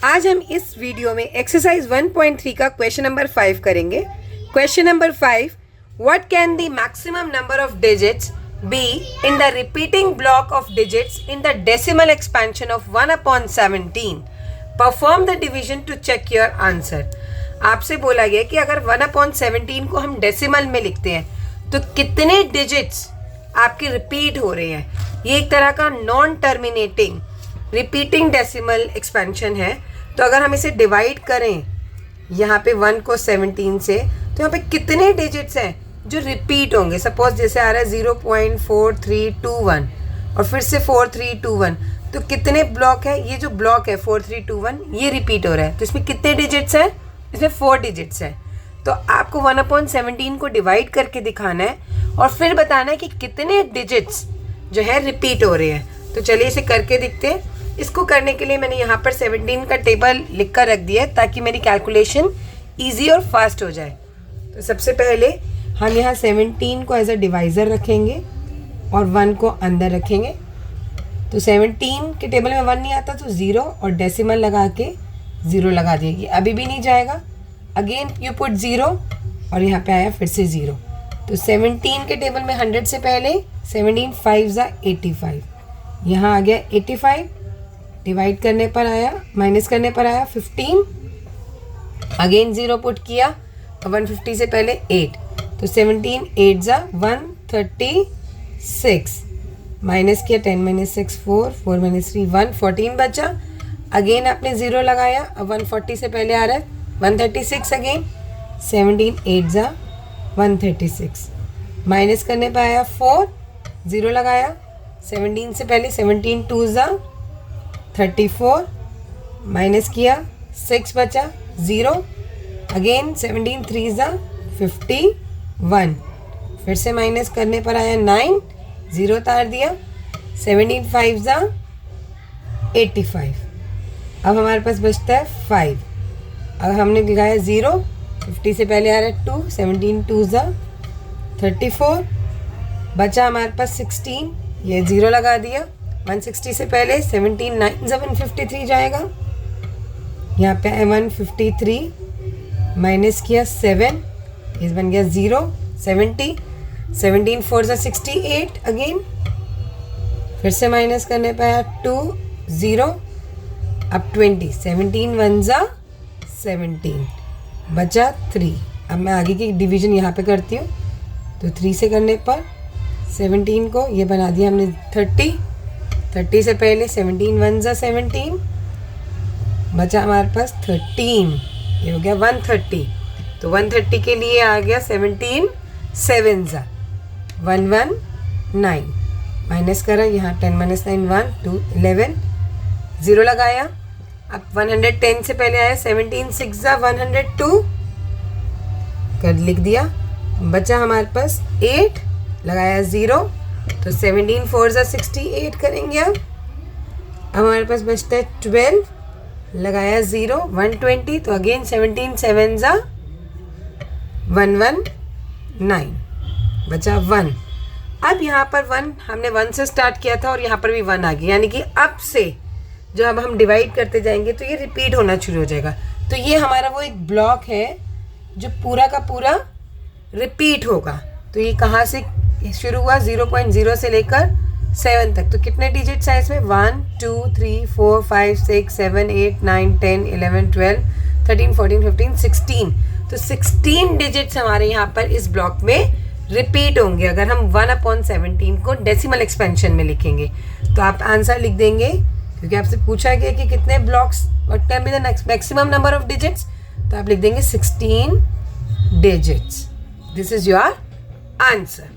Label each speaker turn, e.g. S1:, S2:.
S1: आज हम इस वीडियो में एक्सरसाइज 1.3 का क्वेश्चन नंबर 5 करेंगे। Question number 5, what can the maximum number of digits be in the repeating block of digits in the decimal expansion of 1/17? Perform the division to check your answer. आपसे बोला गया कि अगर 1/17 को हम decimal में लिखते हैं तो कितने डिजिट्स आपके रिपीट हो रहे हैं। ये एक तरह का non terminating repeating decimal expansion है। तो अगर हम इसे डिवाइड करें यहाँ पे 1 को 17 से, तो यहाँ पे कितने डिजिट्स हैं जो रिपीट होंगे। सपोज जैसे आ रहा है 0.4321 और फिर से 4321, तो कितने ब्लॉक है। ये जो ब्लॉक है 4321 ये रिपीट हो रहा है, तो इसमें कितने डिजिट्स हैं, इसमें 4 डिजिट्स हैं। तो आपको 1/17 को डिवाइड करके दिखाना है और फिर बताना है कि कितने डिजिट्स जो है रिपीट हो रहे हैं। तो चलिए इसे करके दिखते हैं। इसको करने के लिए मैंने यहाँ पर 17 का टेबल लिख कर रख दिया है ताकि मेरी कैलकुलेशन इजी और फास्ट हो जाए। तो सबसे पहले हम यहाँ 17 को एज अ डिवाइज़र रखेंगे और 1 को अंदर रखेंगे। तो 17 के टेबल में 1 नहीं आता तो 0 और डेसिमल लगा के 0 लगा देगी, अभी भी नहीं जाएगा। अगेन यू पुट 0 और यहाँ पे आया फिर से 0। तो 17 के टेबल में 100 से पहले 17 5 85, यहाँ आ गया 85। डिवाइड करने पर आया, माइनस करने पर आया 15। अगेन 0 पुट किया और 150 से पहले 8, तो 17 8 136। माइनस किया 10 - 6 4 4 - 3 1, 14 बचा। अगेन आपने 0 लगाया, अब 140 से पहले आ रहा है 136। अगेन 17 8 136। माइनस करने पर आया 4, 0 लगाया 17 से पहले 17 2 34। माइनस किया 6 बचा 0। अगेन 17 3 51। फिर से माइनस करने पर आया 9, 0 तार दिया। 17 5 85। अब हमारे पास बचता है 5। अब हमने लगाया 0, 50 से पहले आ रहा है 2, 17 2 34। बचा हमारे पास 16, ये 0 लगा दिया। 160 से पहले 17 9 153 जाएगा, यहाँ पे है 153। माइनस किया 7, इस बन गया 0 70। 17 4 68। अगेन फिर से माइनस करने पे आया 2 0। अब 20, 17 1 17, बचा 3। अब मैं आगे की डिवीजन यहाँ पे करती हूँ। तो 3 से करने पर 17 को ये बना दिया हमने 30। 30 से पहले 17 1 17, बचा हमारे पास 13, ये हो गया 130। तो 130 के लिए आ गया 17 7 119। माइनस करा, यहाँ 10 - 9 1 2 11, 0 लगाया। अब 110 से पहले आया 17 6 102, कर लिख दिया। बचा हमारे पास 8, लगाया 0, तो 17 4 68 करेंगे। अब हमारे पास बचता है 12, लगाया 0 120, तो अगेन 17 7 119, बचा 1। अब यहाँ पर 1 हमने 1 से स्टार्ट किया था और यहाँ पर भी 1 आ गया, यानी कि अब से जो अब हम डिवाइड करते जाएंगे तो ये रिपीट होना शुरू हो जाएगा। तो ये हमारा वो एक ब्लॉक है जो पूरा का पूरा रिपीट होगा। तो ये कहाँ से शुरू हुआ, 0.0 से लेकर 7 तक। तो कितने डिजिट्स हैं इसमें, 1 2 3 4 5 6 7 8 9 10 11 12 13 14 15 16। तो 16 डिजिट्स हमारे यहाँ पर इस ब्लॉक में रिपीट होंगे अगर हम 1/17 को डेसिमल एक्सपेंशन में लिखेंगे। तो आप आंसर लिख देंगे, क्योंकि आपसे पूछा गया कि कितने blocks, what can be the maximum number of digits, तो आप लिख देंगे 16 digits. This is your answer.